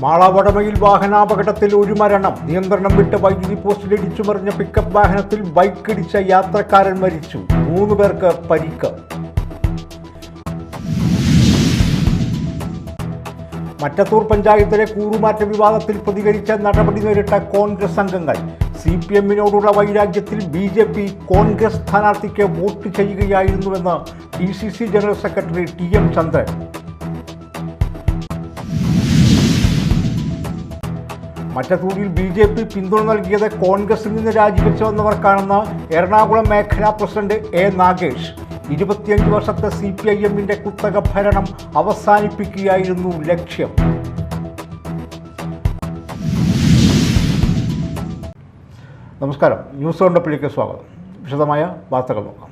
മാളവടമയിൽ വാഹനാപകടത്തിൽ ഒരു മരണം. നിയന്ത്രണം വിട്ട് വൈദ്യുതി പോസ്റ്റിൽ ഇടിച്ചു മറിഞ്ഞ പിക്കപ്പ് വാഹനത്തിൽ ബൈക്കിടിച്ച യാത്രക്കാരൻ മരിച്ചു. 3 പേർക്ക് പരിക്ക്. മറ്റത്തൂർ പഞ്ചായത്തിലെ കൂറുമാറ്റ വിവാദത്തിൽ പ്രതികരിച്ച നടപടി നേരിട്ട കോൺഗ്രസ് അംഗങ്ങൾ. CPM-നോടുള്ള വൈരാഗ്യത്തിൽ BJP കോൺഗ്രസ് സ്ഥാനാർത്ഥിക്ക് വോട്ട് ചെയ്യുകയായിരുന്നുവെന്ന് DCC general secretary TM Chandran. മറ്റത്തൂരിൽ BJP പിന്തുണ നൽകിയത് കോൺഗ്രസിൽ നിന്ന് രാജിവെച്ചു വന്നവർക്കാണെന്ന് എറണാകുളം മേഖലാ പ്രസിഡന്റ് A. നാഗേഷ്. 25 വർഷത്തെ CPIM-ന്റെ കുത്തക ഭരണം അവസാനിപ്പിക്കുകയായിരുന്നു ലക്ഷ്യം. നമസ്കാരം, ന്യൂസ് റൗണ്ടപ്പിലേക്ക് സ്വാഗതം. വിശദമായ വാർത്തകൾ നോക്കാം.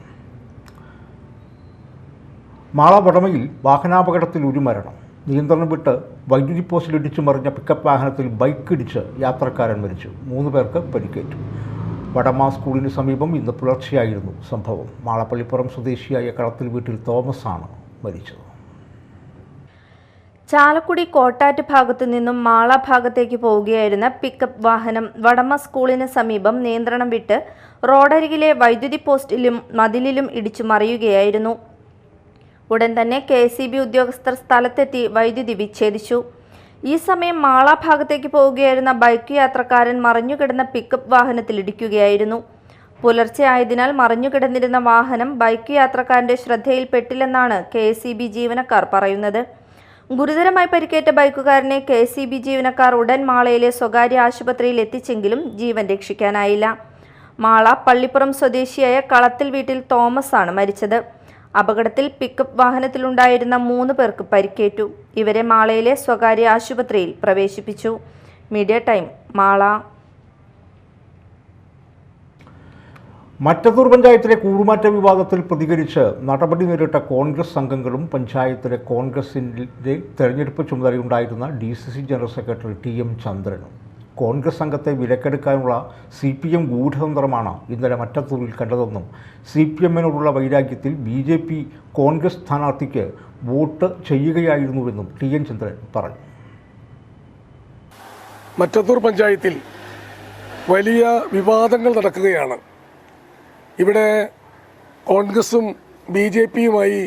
മാളവടമയിൽ വാഹനാപകടത്തിൽ ഒരു മരണം. നിയന്ത്രണം വിട്ട് വൈദ്യുതി പോസ്റ്റിൽ ഇടിച്ചു മറിഞ്ഞ പിക്കപ്പ് വാഹനത്തിൽ ബൈക്കിടിച്ച് യാത്രക്കാരൻ മരിച്ചു. 3 പേർക്ക് പരിക്കേറ്റു. വടമ സ്കൂളിന് സമീപം ഇന്ന് പുലർച്ചെയായിരുന്നു സംഭവം. മാളപ്പള്ളിപ്പുറം സ്വദേശിയായ കളത്തിൽ വീട്ടിൽ തോമസാണ് മരിച്ചത്. ചാലക്കുടി കോട്ടാറ്റ് ഭാഗത്തു നിന്നും മാള ഭാഗത്തേക്ക് പോവുകയായിരുന്ന പിക്കപ്പ് വാഹനം വടമ സ്കൂളിന് സമീപം നിയന്ത്രണം വിട്ട് റോഡരികിലെ വൈദ്യുതി പോസ്റ്റിലും മതിലിലും ഇടിച്ചു മറിയുകയായിരുന്നു. ഉടൻ തന്നെ KSEB ഉദ്യോഗസ്ഥർ സ്ഥലത്തെത്തി വൈദ്യുതി വിച്ഛേദിച്ചു. ഈ സമയം മാള ഭാഗത്തേക്ക് പോവുകയായിരുന്ന ബൈക്ക് യാത്രക്കാരൻ മറിഞ്ഞുകിടന്ന പിക്കപ്പ് വാഹനത്തിൽ ഇടിക്കുകയായിരുന്നു. പുലർച്ചെ ആയതിനാൽ മറിഞ്ഞുകിടന്നിരുന്ന വാഹനം ബൈക്ക് യാത്രക്കാരന്റെ ശ്രദ്ധയിൽപ്പെട്ടില്ലെന്നാണ് KSEB ജീവനക്കാർ പറയുന്നത്. ഗുരുതരമായി പരിക്കേറ്റ ബൈക്കുകാരനെ KSEB ജീവനക്കാർ ഉടൻ മാളയിലെ സ്വകാര്യ ആശുപത്രിയിൽ എത്തിച്ചെങ്കിലും ജീവൻ രക്ഷിക്കാനായില്ല. മാള പള്ളിപ്പുറം സ്വദേശിയായ കളത്തിൽ വീട്ടിൽ തോമസ് ആണ് മരിച്ചത്. അപകടത്തിൽ പിക്കപ്പ് വാഹനത്തിലുണ്ടായിരുന്ന 3 പേർക്ക് പരിക്കേറ്റു. ഇവരെ മാളയിലെ സ്വകാര്യ ആശുപത്രിയിൽ പ്രവേശിപ്പിച്ചു. Media time, Mala. മറ്റത്തൂർ പഞ്ചായത്തിലെ കൂറുമാറ്റ വിവാദത്തിൽ പ്രതികരിച്ച് നടപടി നേരിട്ട കോൺഗ്രസ് അംഗങ്ങളും പഞ്ചായത്തിലെ കോൺഗ്രസിൻ്റെ തെരഞ്ഞെടുപ്പ് ചുമതലയുണ്ടായിരുന്ന DCC ജനറൽ സെക്രട്ടറി TM ചന്ദ്രനും. കോൺഗ്രസ് അംഗത്തെ വിലക്കെടുക്കാനുള്ള CPM ഗൂഢതന്ത്രമാണ് ഇന്നലെ മറ്റത്തൂരിൽ കണ്ടതെന്നും CPM-നോടുള്ള വൈരാഗ്യത്തിൽ BJP കോൺഗ്രസ് സ്ഥാനാർത്ഥിക്ക് വോട്ട് ചെയ്യുകയായിരുന്നുവെന്നും TM ചന്ദ്രൻ പറഞ്ഞു. മറ്റത്തൂർ പഞ്ചായത്തിൽ വലിയ വിവാദങ്ങൾ നടക്കുകയാണ്. ഇവിടെ കോൺഗ്രസും BJP-യുമായി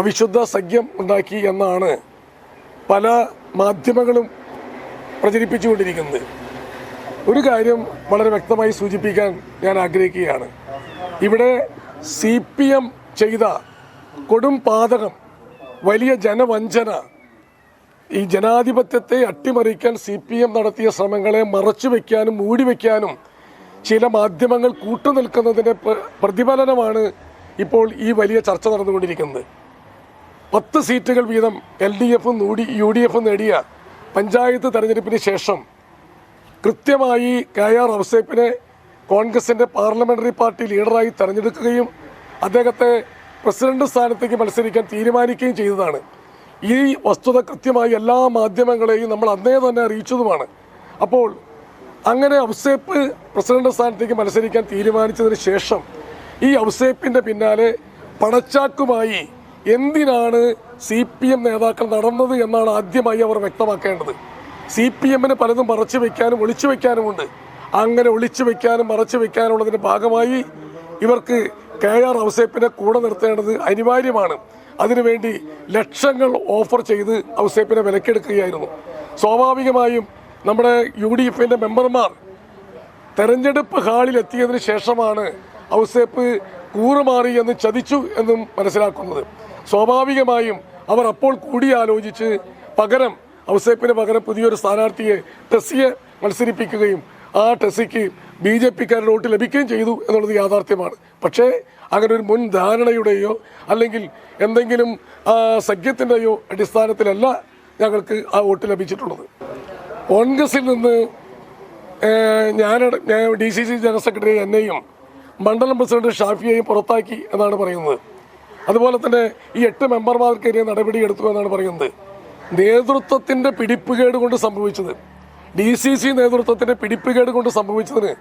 അവിശുദ്ധ സഖ്യം ഉണ്ടാക്കി എന്നാണ് പല മാധ്യമങ്ങളും പ്രചരിപ്പിച്ചുകൊണ്ടിരിക്കുന്നത്. ഒരു കാര്യം വളരെ വ്യക്തമായി സൂചിപ്പിക്കാൻ ഞാൻ ആഗ്രഹിക്കുകയാണ്. ഇവിടെ CPM ചെയ്ത കൊടും പാതകം, വലിയ ജനവഞ്ചന, ഈ ജനാധിപത്യത്തെ അട്ടിമറിക്കാൻ CPM നടത്തിയ ശ്രമങ്ങളെ മറച്ചുവെക്കാനും മൂടിവെക്കാനും ചില മാധ്യമങ്ങൾ കൂട്ടുനിൽക്കുന്നതിൻ്റെ പ്രതിഫലനമാണ് ഇപ്പോൾ ഈ വലിയ ചർച്ച നടന്നുകൊണ്ടിരിക്കുന്നത്. 10 സീറ്റുകൾ വീതം LDF-ഉം UDF-ഉം നേടിയ പഞ്ചായത്ത് തെരഞ്ഞെടുപ്പിന് ശേഷം കൃത്യമായി KR ഔസേപ്പിനെ കോൺഗ്രസിൻ്റെ പാർലമെൻ്ററി പാർട്ടി ലീഡറായി തെരഞ്ഞെടുക്കുകയും അദ്ദേഹത്തെ പ്രസിഡന്റ് സ്ഥാനത്തേക്ക് മത്സരിക്കാൻ തീരുമാനിക്കുകയും ചെയ്തതാണ്. ഈ വസ്തുത കൃത്യമായി എല്ലാ മാധ്യമങ്ങളെയും നമ്മൾ അന്നേ തന്നെ അറിയിച്ചതുമാണ്. അപ്പോൾ അങ്ങനെ ഔസേപ്പ് പ്രസിഡന്റ് സ്ഥാനത്തേക്ക് മത്സരിക്കാൻ തീരുമാനിച്ചതിന് ശേഷം ഈ ഔസേപ്പിൻ്റെ പിന്നാലെ പണച്ചാക്കുമായി എന്തിനാണ് CPM നേതാക്കൾ നടന്നത് എന്നാണ് ആദ്യമായി അവർ വ്യക്തമാക്കേണ്ടത്. CPM-ന് പലതും മറച്ചു വയ്ക്കാനും ഒളിച്ചു വയ്ക്കാനുമുണ്ട്. അങ്ങനെ ഒളിച്ചു വയ്ക്കാനും മറച്ചു വയ്ക്കാനുള്ളതിൻ്റെ ഭാഗമായി ഇവർക്ക് KR ഔസേപ്പിനെ കൂടെ നിർത്തേണ്ടത് അനിവാര്യമാണ്. അതിനുവേണ്ടി ലക്ഷങ്ങൾ ഓഫർ ചെയ്ത് ഔസേപ്പിനെ വിലക്കെടുക്കുകയായിരുന്നു. സ്വാഭാവികമായും നമ്മുടെ UDF-ൻ്റെ മെമ്പർമാർ തെരഞ്ഞെടുപ്പ് ഹാളിൽ എത്തിയതിന് ശേഷമാണ് ഔസേപ്പ് കൂറുമാറി എന്ന് ചതിച്ചു എന്നും മനസ്സിലാക്കുന്നത്. സ്വാഭാവികമായും അവർ അപ്പോൾ കൂടിയാലോചിച്ച് ഔസേപ്പിന് പകരം പുതിയൊരു സ്ഥാനാർത്ഥിയെ ടെസ്സിയെ മത്സരിപ്പിക്കുകയും ആ ടെസ്സിക്ക് BJP-ക്കാരുടെ വോട്ട് ലഭിക്കുകയും ചെയ്തു എന്നുള്ളത് യാഥാർത്ഥ്യമാണ്. പക്ഷേ അങ്ങനെ ഒരു മുൻ ധാരണയുടെയോ അല്ലെങ്കിൽ എന്തെങ്കിലും സഖ്യത്തിൻ്റെയോ അടിസ്ഥാനത്തിലല്ല ഞങ്ങൾക്ക് ആ വോട്ട് ലഭിച്ചിട്ടുള്ളത്. കോൺഗ്രസിൽ നിന്ന് ഞാൻ DCC ജനറൽ സെക്രട്ടറി എന്നെയും മണ്ഡലം പ്രസിഡന്റ് ഷാഫിയെയും പുറത്താക്കി എന്നാണ് പറയുന്നത്. അതുപോലെ തന്നെ ഈ 8 മെമ്പർമാർക്കെതിരെ നടപടിയെടുത്തു എന്നാണ് പറയുന്നത്. നേതൃത്വത്തിൻ്റെ പിടിപ്പുകേട് കൊണ്ട് സംഭവിച്ചത്, DCC നേതൃത്വത്തിൻ്റെ പിടിപ്പുകേട് കൊണ്ട് സംഭവിച്ചതിന്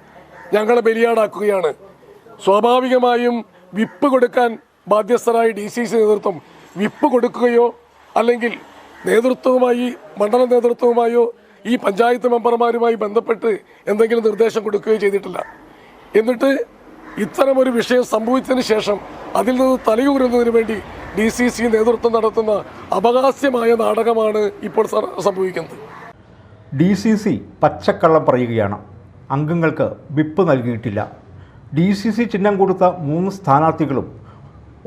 ഞങ്ങളെ ബലിയാടാക്കുകയാണ്. സ്വാഭാവികമായും വിപ്പ് കൊടുക്കാൻ ബാധ്യസ്ഥരായ DCC നേതൃത്വം വിപ്പ് കൊടുക്കുകയോ അല്ലെങ്കിൽ നേതൃത്വവുമായി മണ്ഡലം നേതൃത്വവുമായോ ഈ പഞ്ചായത്ത് മെമ്പർമാരുമായി ബന്ധപ്പെട്ട് എന്തെങ്കിലും നിർദ്ദേശം കൊടുക്കുകയോ ചെയ്തിട്ടില്ല. എന്നിട്ട് ഇത്തരമൊരു വിഷയം സംഭവിച്ചതിന് ശേഷം അതിൽ നിന്ന് തലയൂരുന്നതിന് വേണ്ടി DCC നേതൃത്വം നടത്തുന്ന അപഹാസ്യമായ നാടകമാണ് ഇപ്പോൾ സംഭവിക്കുന്നത്. DCC പച്ചക്കള്ളം പറയുകയാണ്. അംഗങ്ങൾക്ക് വിപ്പ് നൽകിയിട്ടില്ല. DCC ചിഹ്നം കൊടുത്ത 3 സ്ഥാനാർത്ഥികളും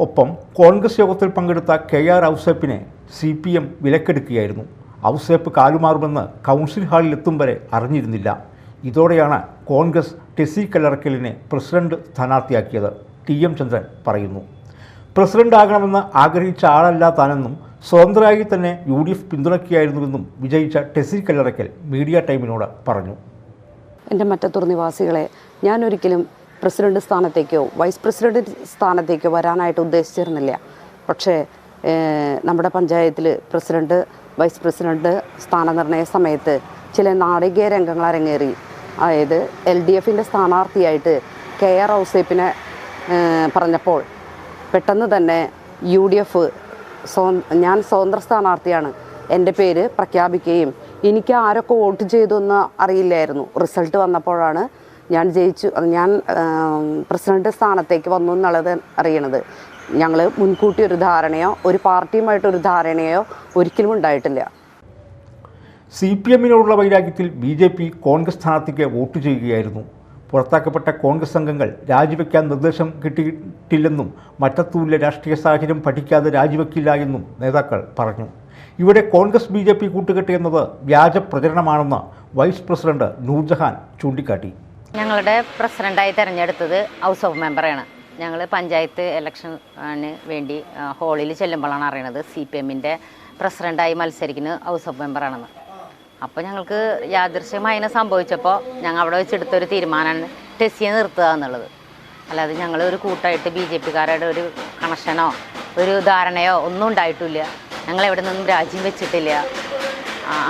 ഒപ്പം കോൺഗ്രസ് യോഗത്തിൽ പങ്കെടുത്ത KR ഔസേപ്പിനെ CPM വിലക്കെടുക്കുകയായിരുന്നു. ഔസേപ്പ് കാലുമാറുമെന്ന് കൗൺസിൽ ഹാളിലെത്തും വരെ അറിഞ്ഞിരുന്നില്ല. ഇതോടെയാണ് കോൺഗ്രസ് ടെസി കല്ലറക്കലിനെ പ്രസിഡന്റ് സ്ഥാനാർത്ഥിയാക്കിയത്. TM ചന്ദ്രൻ പറയുന്നു. പ്രസിഡന്റ് ആകണമെന്ന് ആഗ്രഹിച്ച ആളല്ല താനെന്നും സ്വതന്ത്രമായി തന്നെ UDF പിന്തുണയ്ക്കുകയായിരുന്നുവെന്നും വിജയിച്ച ടെസി കല്ലറക്കൽ മീഡിയ ടൈമിനോട് പറഞ്ഞു. എൻ്റെ മറ്റത്തൂർ നിവാസികളെ, ഞാനൊരിക്കലും പ്രസിഡന്റ് സ്ഥാനത്തേക്കോ വൈസ് പ്രസിഡന്റ് സ്ഥാനത്തേക്കോ വരാനായിട്ട് ഉദ്ദേശിച്ചിരുന്നില്ല. പക്ഷേ നമ്മുടെ പഞ്ചായത്തിൽ പ്രസിഡന്റ് വൈസ് പ്രസിഡന്റ് സ്ഥാനനിർണയ സമയത്ത് ചില നാടകീയ രംഗങ്ങൾ അരങ്ങേറി. അതായത് LDFിൻ്റെ സ്ഥാനാർത്ഥിയായിട്ട് KR ഔസേപ്പിനെ പറഞ്ഞപ്പോൾ പെട്ടെന്ന് തന്നെ UDF ഞാൻ സ്വതന്ത്ര സ്ഥാനാർത്ഥിയാണ് എൻ്റെ പേര് പ്രഖ്യാപിക്കുകയും എനിക്ക് ആരൊക്കെ വോട്ട് ചെയ്തു എന്ന് അറിയില്ലായിരുന്നു. റിസൾട്ട് വന്നപ്പോഴാണ് ഞാൻ പ്രസിഡന്റ് സ്ഥാനത്തേക്ക് വന്നു എന്നുള്ളത് അറിയണത്. ഞങ്ങൾ മുൻകൂട്ടി ഒരു ധാരണയോ ഒരു പാർട്ടിയുമായിട്ടൊരു ധാരണയോ ഒരിക്കലും ഉണ്ടായിട്ടില്ല. CPMനോടുള്ള വൈരാഗ്യത്തിൽ BJP കോൺഗ്രസ് സ്ഥാനാർത്ഥിക്ക് വോട്ട് ചെയ്യുകയായിരുന്നു. പുറത്താക്കപ്പെട്ട കോൺഗ്രസ് അംഗങ്ങൾ രാജിവെക്കാൻ നിർദ്ദേശം കിട്ടിയിട്ടില്ലെന്നും മറ്റത്തൂരിലെ രാഷ്ട്രീയ സാഹചര്യം പഠിക്കാതെ രാജിവെക്കില്ല എന്നും നേതാക്കൾ പറഞ്ഞു. ഇവിടെ കോൺഗ്രസ് BJP കൂട്ടുകെട്ട് എന്നത് വ്യാജ പ്രചരണമാണെന്ന് വൈസ് പ്രസിഡന്റ് നൂർജഹാൻ ചൂണ്ടിക്കാട്ടി. ഞങ്ങളുടെ പ്രസിഡന്റായി തിരഞ്ഞെടുത്തത് ഹൗസ് ഓഫ് മെമ്പറാണ്. ഞങ്ങൾ പഞ്ചായത്ത് ഇലക്ഷന് വേണ്ടി ഹാളിൽ ചെല്ലുമ്പോഴാണ് അറിയണത് CPMൻ്റെ പ്രസിഡന്റായി മത്സരിക്കുന്ന ഹൗസ് ഓഫ് മെമ്പറാണെന്ന്. അപ്പോൾ ഞങ്ങൾക്ക് യാദൃശ്യമായി അതിനെ സംഭവിച്ചപ്പോൾ ഞങ്ങൾ അവിടെ വെച്ചെടുത്തൊരു തീരുമാനമാണ് ടെസിയെ നിർത്തുക എന്നുള്ളത്. അല്ലാതെ ഞങ്ങൾ ഒരു കൂട്ടായിട്ട് BJPക്കാരുടെ ഒരു കണക്ഷനോ ഒരു ധാരണയോ ഒന്നും ഉണ്ടായിട്ടില്ല. ഞങ്ങൾ എവിടെ നിന്നും രാജ്യം വെച്ചിട്ടില്ല.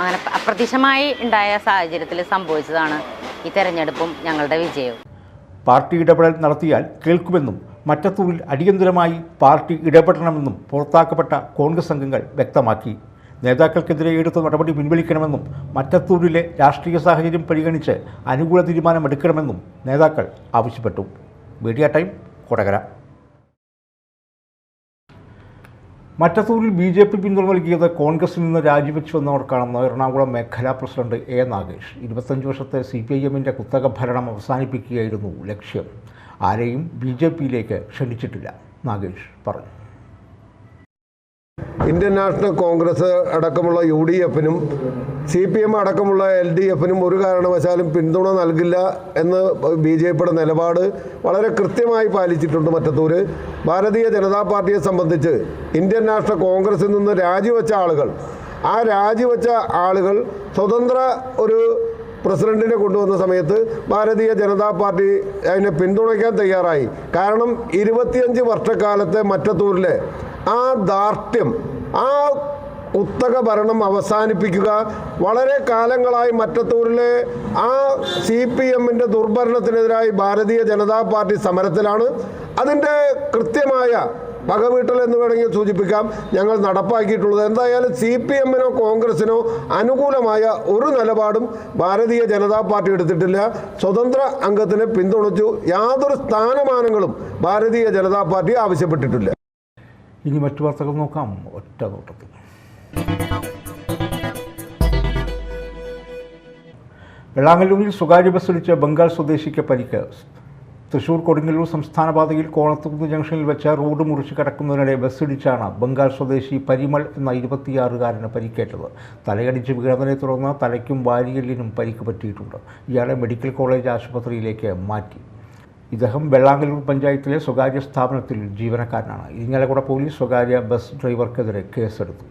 അങ്ങനെ അപ്രതീക്ഷിതമായി ഉണ്ടായ സാഹചര്യത്തിൽ സംഭവിച്ചതാണ് ഈ തെരഞ്ഞെടുപ്പും ഞങ്ങളുടെ വിജയവും. പാർട്ടി ഇടപെടൽ നടത്തിയാൽ കേൾക്കുമെന്നും മറ്റത്തൂരിൽ അടിയന്തരമായി പാർട്ടി ഇടപെടണമെന്നും പുറത്താക്കപ്പെട്ട കോൺഗ്രസ് അംഗങ്ങൾ വ്യക്തമാക്കി. നേതാക്കൾക്കെതിരെ എടുത്ത നടപടി പിൻവലിക്കണമെന്നും മറ്റത്തൂരിലെ രാഷ്ട്രീയ സാഹചര്യം പരിഗണിച്ച് അനുകൂല തീരുമാനമെടുക്കണമെന്നും നേതാക്കൾ ആവശ്യപ്പെട്ടു. Media time, Kodakara. മറ്റത്തൂരിൽ BJP പിന്തുണ നൽകിയത് കോൺഗ്രസിൽ നിന്ന് രാജിവെച്ചുവെന്നവർക്കാണെന്ന് എറണാകുളം മേഖലാ പ്രസിഡന്റ് A. നാഗേഷ്. 25 വർഷത്തെ CPIMൻ്റെ കുത്തക ഭരണം അവസാനിപ്പിക്കുകയായിരുന്നു ലക്ഷ്യം. ആരെയും BJPയിലേക്ക് ക്ഷണിച്ചിട്ടില്ല, നാഗേഷ് പറഞ്ഞു. ഇന്ത്യൻ നാഷണൽ കോൺഗ്രസ് അടക്കമുള്ള UDFനും CPM അടക്കമുള്ള LDFനും ഒരു കാരണവശാലും പിന്തുണ നൽകില്ല എന്ന് BJPയുടെ നിലപാട് വളരെ കൃത്യമായി പാലിച്ചിട്ടുണ്ട്. മറ്റത്തൂർ ഭാരതീയ ജനതാ പാർട്ടിയെ സംബന്ധിച്ച് ഇന്ത്യൻ നാഷണൽ കോൺഗ്രസിൽ നിന്ന് രാജിവെച്ച ആളുകൾ സ്വതന്ത്ര ഒരു പ്രസിഡന്റിനെ കൊണ്ടുവന്ന സമയത്ത് ഭാരതീയ ജനതാ പാർട്ടി അതിനെ പിന്തുണയ്ക്കാൻ തയ്യാറായി. കാരണം 25 വർഷക്കാലത്തെ മറ്റത്തൂരിലെ ആ ദാർഢ്യം, ആ കുത്തക ഭരണം അവസാനിപ്പിക്കുക, വളരെ കാലങ്ങളായി മറ്റത്തൂരിലെ ആ CPMൻ്റെ ദുർഭരണത്തിനെതിരായി ഭാരതീയ ജനതാ പാർട്ടി സമരത്തിലാണ്. അതിൻ്റെ കൃത്യമായ പകവീട്ടൽ എന്ന് വേണമെങ്കിൽ സൂചിപ്പിക്കാം ഞങ്ങൾ നടപ്പാക്കിയിട്ടുള്ളത്. എന്തായാലും CPMനോ കോൺഗ്രസിനോ അനുകൂലമായ ഒരു നിലപാടും ഭാരതീയ ജനതാ പാർട്ടി എടുത്തിട്ടില്ല. സ്വതന്ത്ര അംഗത്തിനെ പിന്തുണച്ചു. യാതൊരു സ്ഥാനമാനങ്ങളും ഭാരതീയ ജനതാ പാർട്ടി ആവശ്യപ്പെട്ടിട്ടില്ല. ഇനി മറ്റു വാർത്തകൾ നോക്കാം ഒറ്റ നോട്ടത്തിൽ. വെള്ളാങ്ങല്ലൂരിൽ സ്വകാര്യ ബസ്സിടിച്ച് ബംഗാൾ സ്വദേശിക്ക് പരിക്ക്. തൃശൂർ കൊടുങ്ങല്ലൂർ സംസ്ഥാന പാതയിൽ കോണത്തുകുന്ന് ജംഗ്ഷനിൽ വെച്ച് റോഡ് മുറിച്ച് കടക്കുന്നതിനിടെ ബസ്സിടിച്ചാണ് ബംഗാൾ സ്വദേശി പരിമൾ എന്ന 26-കാരന് പരിക്കേറ്റത്. തലയടിച്ച് വീണതിനെ തുടർന്ന് തലയ്ക്കും വാരിയെല്ലിനും പരിക്ക് പറ്റിയിട്ടുണ്ട്. ഇയാളെ മെഡിക്കൽ കോളേജ് ആശുപത്രിയിലേക്ക് മാറ്റി. ഇദ്ദേഹം വെള്ളാങ്ങല്ലൂർ പഞ്ചായത്തിലെ സ്വകാര്യ സ്ഥാപനത്തിൽ ജീവനക്കാരനാണ്. ഇരിങ്ങാലക്കുട പോലീസ് സ്വകാര്യ ബസ് ഡ്രൈവർക്കെതിരെ കേസെടുത്തു.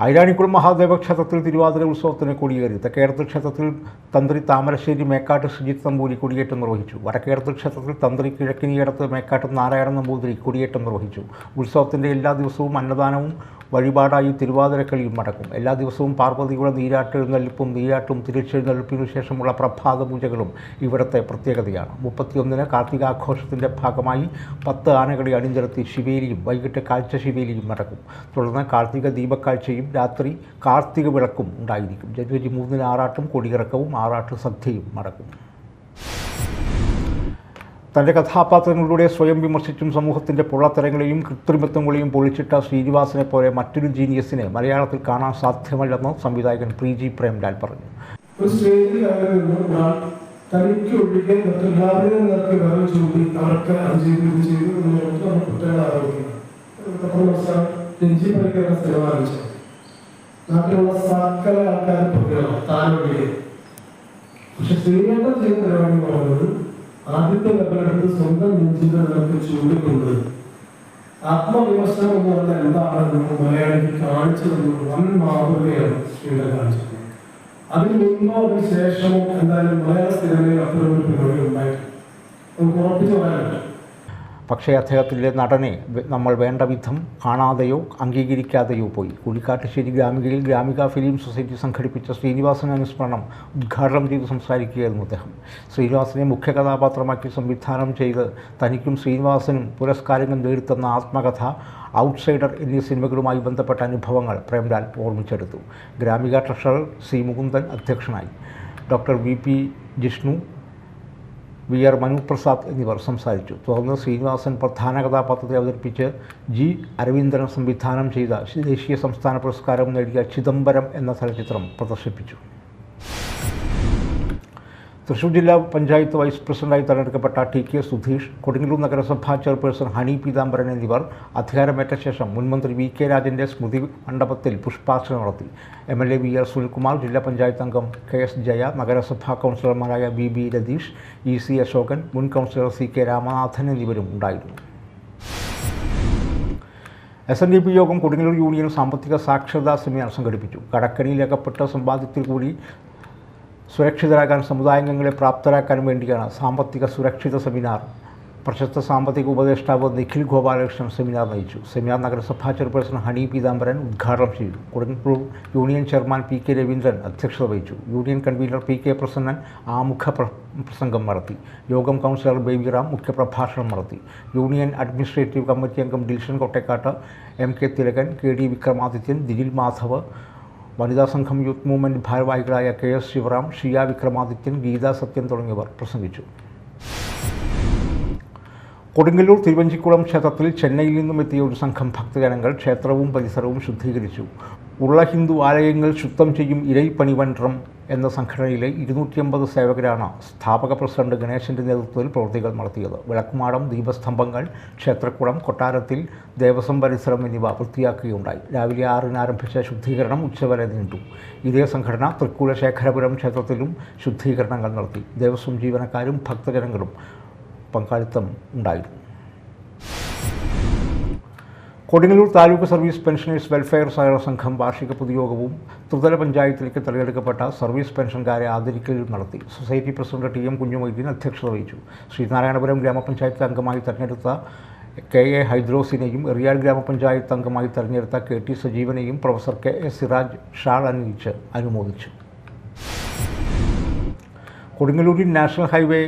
ഐരാണിക്കുളം മഹാദേവ ക്ഷേത്രത്തിൽ തിരുവാതിര ഉത്സവത്തിന് കൊടിയേറി. തെക്കേടത്ത് ക്ഷേത്രത്തിൽ തന്ത്രി താമരശ്ശേരി മേക്കാട്ട് ശ്രീജിത്ത് നമ്പൂരി കൊടിയേറ്റം നിർവഹിച്ചു. വടക്കേടത്ത് ക്ഷേത്രത്തിൽ തന്ത്രി കിഴക്കിനിയടത്ത് മേക്കാട്ട് നാരായണൻ നമ്പൂതിരി കൊടിയേറ്റം നിർവഹിച്ചു. ഉത്സവത്തിൻ്റെ എല്ലാ ദിവസവും അന്നദാനവും വഴിപാടായി തിരുവാതിരക്കളിയും നടക്കും. എല്ലാ ദിവസവും പാർവതിയുടെ നീരാട്ടെഴുന്നള്ളിപ്പും നീരാട്ടും തിരിച്ചെഴുന്നള്ളിപ്പിനു ശേഷമുള്ള പ്രഭാത പൂജകളും ഇവിടുത്തെ പ്രത്യേകതയാണ്. 31-ന് കാർത്തികാഘോഷത്തിൻ്റെ ഭാഗമായി 10 ആനകളെ അണിനിരത്തി ശിവേലിയും വൈകിട്ട് കാഴ്ച ശിവേലിയും നടക്കും. തുടർന്ന് കാർത്തിക ദീപക്കാഴ്ചയും രാത്രി കാർത്തിക വിളക്കും ഉണ്ടായിരിക്കും. ജനുവരി 3-ന് ആറാട്ടും കൊടിയിറക്കവും ആറാട്ട് സദ്യയും നടക്കും. തൻ്റെ കഥാപാത്രങ്ങളിലൂടെ സ്വയം വിമർശിച്ചും സമൂഹത്തിൻ്റെ പൊള്ളത്തരങ്ങളെയും കൃത്രിമത്വങ്ങളെയും പൊളിച്ചിട്ട ശ്രീനിവാസനെ പോലെ മറ്റൊരു ജീനിയസിനെ മലയാളത്തിൽ കാണാൻ സാധ്യമല്ലെന്ന് സംവിധായകൻ പ്രീജി പ്രേംലാൽ പറഞ്ഞു. ആദ്യത്തെ ലെവലെടുത്ത് സ്വന്തം നെഞ്ചിന്റെ നിലക്ക് ചൂടിക്കൊണ്ട് ആത്മവിമർശനം എന്ന് പറഞ്ഞാൽ എന്താണെന്ന് മലയാളിക്ക് കാണിച്ചു തന്നു വൻ മാതൃകയാണ് ശ്രീലങ്ക കാണിച്ചത്. അതിന് മുൻപോ അതിന് ശേഷമോ എന്തായാലും മലയാള സിനിമയിൽ അത്തരം ഒരു പരിപാടി ഉണ്ടായിട്ടില്ല. നമുക്ക് ഉറപ്പിച്ചു പറയാനുണ്ട്. പക്ഷേ അദ്ദേഹത്തിൻ്റെ നടനെ നമ്മൾ വേണ്ട വിധം കാണാതെയോ അംഗീകരിക്കാതെയോ പോയി. കുഴിക്കാട്ടുശ്ശേരി ഗ്രാമികയിൽ ഗ്രാമിക ഫിലിം സൊസൈറ്റി സംഘടിപ്പിച്ച ശ്രീനിവാസൻ അനുസ്മരണം ഉദ്ഘാടനം ചെയ്ത് സംസാരിക്കുകയായിരുന്നു അദ്ദേഹം. ശ്രീനിവാസനെ മുഖ്യ കഥാപാത്രമാക്കി സംവിധാനം ചെയ്ത് തനിക്കും ശ്രീനിവാസനും പുരസ്കാരങ്ങൾ നേടിത്തന്ന ആത്മകഥ, ഔട്ട്സൈഡർ എന്നീ സിനിമകളുമായി ബന്ധപ്പെട്ട അനുഭവങ്ങൾ പ്രേംലാൽ ഓർമ്മിച്ചെടുത്തു. ഗ്രാമിക ട്രഷറർ സി മുകുന്ദൻ അധ്യക്ഷനായി. Doctor VP Jishnu, VR Manuprasad എന്നിവർ സംസാരിച്ചു. തുടർന്ന് ശ്രീനിവാസൻ പ്രധാന കഥാപാത്രത്തെ അവതരിപ്പിച്ച് G അരവിന്ദൻ സംവിധാനം ചെയ്ത ദേശീയ സംസ്ഥാന പുരസ്കാരം നേടിയ ചിദംബരം എന്ന ചലച്ചിത്രം പ്രദർശിപ്പിച്ചു. തൃശൂർ ജില്ലാ പഞ്ചായത്ത് വൈസ് പ്രസിഡന്റായി തെരഞ്ഞെടുക്കപ്പെട്ട TK സുധീഷ്, കൊടുങ്ങല്ലൂർ നഗരസഭാ ചെയർപേഴ്സൺ ഹണി പീതാംബരൻ എന്നിവർ അധികാരമേറ്റ ശേഷം മുൻമന്ത്രി VK രാജൻ്റെ സ്മൃതി മണ്ഡപത്തിൽ പുഷ്പാർച്ചന നടത്തി. MLA VR സുനിൽകുമാർ, ജില്ലാ പഞ്ചായത്ത് അംഗം KS ജയ, നഗരസഭാ കൗൺസിലർമാരായ BB രതീഷ്, EC അശോകൻ, മുൻ കൗൺസിലർ CK രാമനാഥൻ എന്നിവരും ഉണ്ടായിരുന്നു. SNDP യോഗം കൊടുങ്ങല്ലൂർ യൂണിയൻ സാമ്പത്തിക സാക്ഷരതാ സെമിനാർ സംഘടിപ്പിച്ചു. കടക്കണിയിലകപ്പെട്ട സമ്പാദ്യത്തിൽ കൂടി സുരക്ഷിതരാകാൻ സമുദായാംഗങ്ങളെ പ്രാപ്തരാക്കാൻ വേണ്ടിയാണ് സാമ്പത്തിക സുരക്ഷിത സെമിനാർ. പ്രശസ്ത സാമ്പത്തിക ഉപദേഷ്ടാവ് നിഖിൽ ഗോപാലകൃഷ്ണൻ സെമിനാർ നയിച്ചു. സെമിനാർ നഗരസഭാ ചെയർപേഴ്സൺ ഹണി പീതാംബരൻ ഉദ്ഘാടനം ചെയ്തു. Kodungallur union chairman PK Raveendran അധ്യക്ഷത വഹിച്ചു. യൂണിയൻ കൺവീനർ PK പ്രസന്നൻ ആമുഖ പ്രസംഗം നടത്തി. യോഗം കൗൺസിലർ ബേബിറാം മുഖ്യപ്രഭാഷണം നടത്തി. യൂണിയൻ അഡ്മിനിസ്ട്രേറ്റീവ് കമ്മിറ്റി അംഗം ഡിൽഷൻ കൊട്ടേക്കാട്ട്, MK തിലകൻ, KD വിക്രമാദിത്യൻ, ദിലിൽ മാധവ്, വനിതാ സംഘം യൂത്ത് മൂവ്മെൻറ്റ് ഭാരവാഹികളായ KS ശിവറാം, ഷിയ വിക്രമാദിത്യൻ, ഗീതാ സത്യൻ തുടങ്ങിയവർ പ്രസംഗിച്ചു. കൊടുങ്ങല്ലൂർ തിരുവഞ്ചിക്കുളം ക്ഷേത്രത്തിൽ ചെന്നൈയിൽ നിന്നും എത്തിയ ഒരു സംഘം ഭക്തജനങ്ങൾ ക്ഷേത്രവും പരിസരവും ശുദ്ധീകരിച്ചു. ഉള്ള ഹിന്ദു ആലയങ്ങൾ ശുദ്ധം ചെയ്യും ഇരൈപ്പണിവൻട്രം എന്ന സംഘടനയിലെ 250 സേവകരാണ് സ്ഥാപക പ്രസിഡന്റ് ഗണേശൻ്റെ നേതൃത്വത്തിൽ പ്രവൃത്തികൾ നടത്തിയത്. വിളക്കുമാടം, ദീപസ്തംഭങ്ങൾ, ക്ഷേത്രക്കുളം, കൊട്ടാരത്തിൽ ദേവസ്വം പരിസരം എന്നിവ വൃത്തിയാക്കുകയുണ്ടായി. രാവിലെ 6-ന് ആരംഭിച്ച ശുദ്ധീകരണം ഉച്ചവരെ നീണ്ടു. ഇതേ സംഘടന തൃക്കുലശേഖരപുരം ക്ഷേത്രത്തിലും ശുദ്ധീകരണങ്ങൾ നടത്തി. ദേവസ്വം ജീവനക്കാരും ഭക്തജനങ്ങളും പങ്കാളിത്തം ഉണ്ടായിരുന്നു. Kodungallur taluk service pensioners welfare സഹകരണ സംഘം വാർഷിക പൊതുയോഗവും ത്രിതല പഞ്ചായത്തിലേക്ക് തിരഞ്ഞെടുക്കപ്പെട്ട സർവീസ് പെൻഷൻകാരെ ആദരിക്കലും നടത്തി. സൊസൈറ്റി പ്രസിഡന്റ് TM കുഞ്ഞുമൊയ്തീൻ അധ്യക്ഷത വഹിച്ചു. ശ്രീനാരായണപുരം ഗ്രാമപഞ്ചായത്ത് അംഗമായി തെരഞ്ഞെടുത്ത KA ഹൈദ്രോസിനെയും എറിയാട് ഗ്രാമപഞ്ചായത്ത് അംഗമായി തെരഞ്ഞെടുത്ത KT സജീവനെയും പ്രൊഫസർ KA സിറാജ് ഷാൾ അണിയിച്ച് അനുമോദിച്ചു. കൊടുങ്ങല്ലൂരിൽ നാഷണൽ ഹൈവേ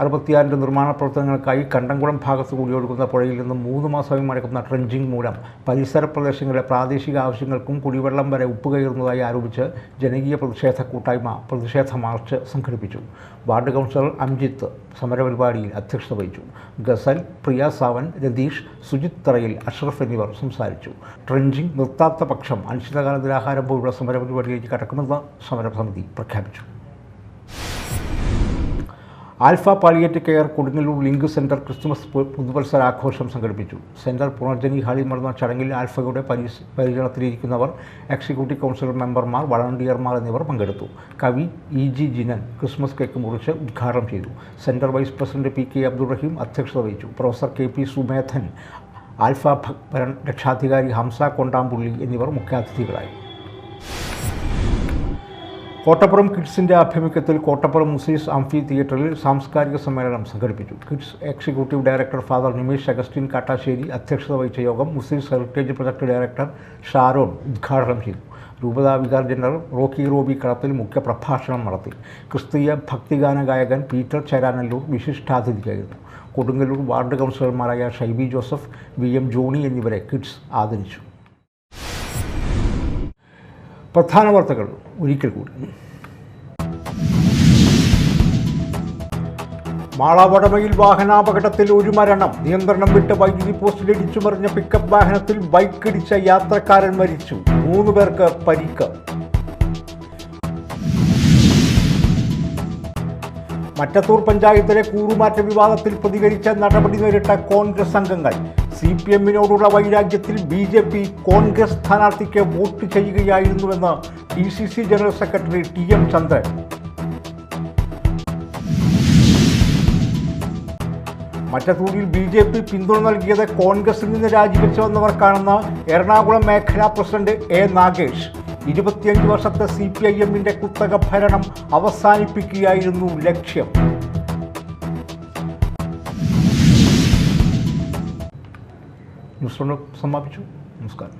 66 നിർമ്മാണ പ്രവർത്തനങ്ങൾക്കായി കണ്ടംകുളം ഭാഗത്ത് കൂടി ഒഴുകുന്ന പുഴയിൽ നിന്നും 3 മാസമായി നടക്കുന്ന ട്രെഞ്ചിങ് മൂലം പരിസര പ്രദേശങ്ങളിലെ പ്രാദേശിക ആവശ്യങ്ങൾക്കും കുടിവെള്ളം വരെ ഉപ്പുകയറുന്നതായി ആരോപിച്ച് ജനകീയ പ്രതിഷേധ കൂട്ടായ്മ പ്രതിഷേധ മാർച്ച് സംഘടിപ്പിച്ചു. വാർഡ് കൗൺസിലർ അംജിത്ത് സമരപരിപാടിയിൽ അധ്യക്ഷത വഹിച്ചു. ഗസൽ, പ്രിയ സാവൻ, രതീഷ്, സുജിത് തറയിൽ, അഷ്റഫ് എന്നിവർ സംസാരിച്ചു. ട്രെഞ്ചിങ് നിർത്താത്ത പക്ഷം അനിശ്ചിതകാല നിരാഹാരം പോലുള്ള സമരപരിപാടിയിലേക്ക് കടക്കുമെന്ന് സമരസമിതി പ്രഖ്യാപിച്ചു. Alpha palliative care Kodungallur link centre Christmas പുതുവത്സരാഘോഷം സംഘടിപ്പിച്ചു. സെൻറ്റർ പുനർജനി ഹാളിൽ നടന്ന ചടങ്ങിൽ ആൽഫയുടെ പരിചരണത്തിലിരിക്കുന്നവർ, എക്സിക്യൂട്ടീവ് കൗൺസിൽ മെമ്പർമാർ, വളണ്ടിയർമാർ എന്നിവർ പങ്കെടുത്തു. കവി EG ജിനൻ ക്രിസ്മസ് കേക്ക് മുറിച്ച് ഉദ്ഘാടനം ചെയ്തു. Centre vice president PK Abdul Rahim അധ്യക്ഷത വഹിച്ചു. പ്രൊഫസർ KP സുമേധൻ, ആൽഫ രക്ഷാധികാരി ഹംസ കൊണ്ടാമ്പുള്ളി എന്നിവർ മുഖ്യാതിഥികളായി. കോട്ടപ്പുറം കിഡ്സിൻ്റെ ആഭിമുഖ്യത്തിൽ കോട്ടപ്പുറം മുസീസ് ആംഫി തിയേറ്ററിൽ സാംസ്കാരിക സമ്മേളനം സംഘടിപ്പിച്ചു. Kids executive director father Nimesh Augustine Kattassery അധ്യക്ഷത വഹിച്ച യോഗം മുസീസ് ഹെറിറ്റേജ് പ്രൊജക്ട് ഡയറക്ടർ ഷാരോൺ ഉദ്ഘാടനം ചെയ്തു. രൂപതാ വികാർ ജനറൽ റോക്കി റോബി കളത്തിൽ മുഖ്യപ്രഭാഷണം നടത്തി. ക്രിസ്തീയ ഭക്തിഗാന ഗായകൻ പീറ്റർ ചേരാനല്ലൂർ വിശിഷ്ടാതിഥിയായിരുന്നു. കൊടുങ്ങല്ലൂർ വാർഡ് കൗൺസിലർമാരായ ഷൈബി ജോസഫ്, VM ജോണി എന്നിവരെ കിഡ്സ് ആദരിച്ചു. പ്രധാന വാർത്തകൾ ഒരിക്കൽ കൂടി. മാളവടമയിൽ വാഹനാപകടത്തിൽ ഒരു മരണം. നിയന്ത്രണം വിട്ട് വൈദ്യുതി പോസ്റ്റിൽ ഇടിച്ചുമറിഞ്ഞ പിക്കപ്പ് വാഹനത്തിൽ ബൈക്കിടിച്ച യാത്രക്കാരൻ മരിച്ചു. 3 പേർക്ക് പരിക്ക്. മറ്റത്തൂർ പഞ്ചായത്തിലെ കൂറുമാറ്റ വിവാദത്തിൽ പ്രതികരിച്ച നടപടി നേരിട്ട കോൺഗ്രസ് അംഗങ്ങൾ. CPM-നോടുള്ള വൈരാഗ്യത്തിൽ BJP കോൺഗ്രസ് സ്ഥാനാർത്ഥിക്ക് വോട്ട് ചെയ്യുകയായിരുന്നുവെന്ന് DCC general secretary TM Chandran. മറ്റത്തൂരിൽ BJP പിന്തുണ നൽകിയത് കോൺഗ്രസിൽ നിന്ന് രാജിവെച്ചുവന്നവർക്കാണെന്ന് എറണാകുളം മേഖലാ പ്രസിഡന്റ് A നാഗേഷ്. 25 വർഷത്തെ CPIM-ന്റെ കുത്തക ഭരണം അവസാനിപ്പിക്കുകയായിരുന്നു ലക്ഷ്യം. ന്യൂസ് റൗണ്ട് സമാപിച്ചു. നമസ്കാരം.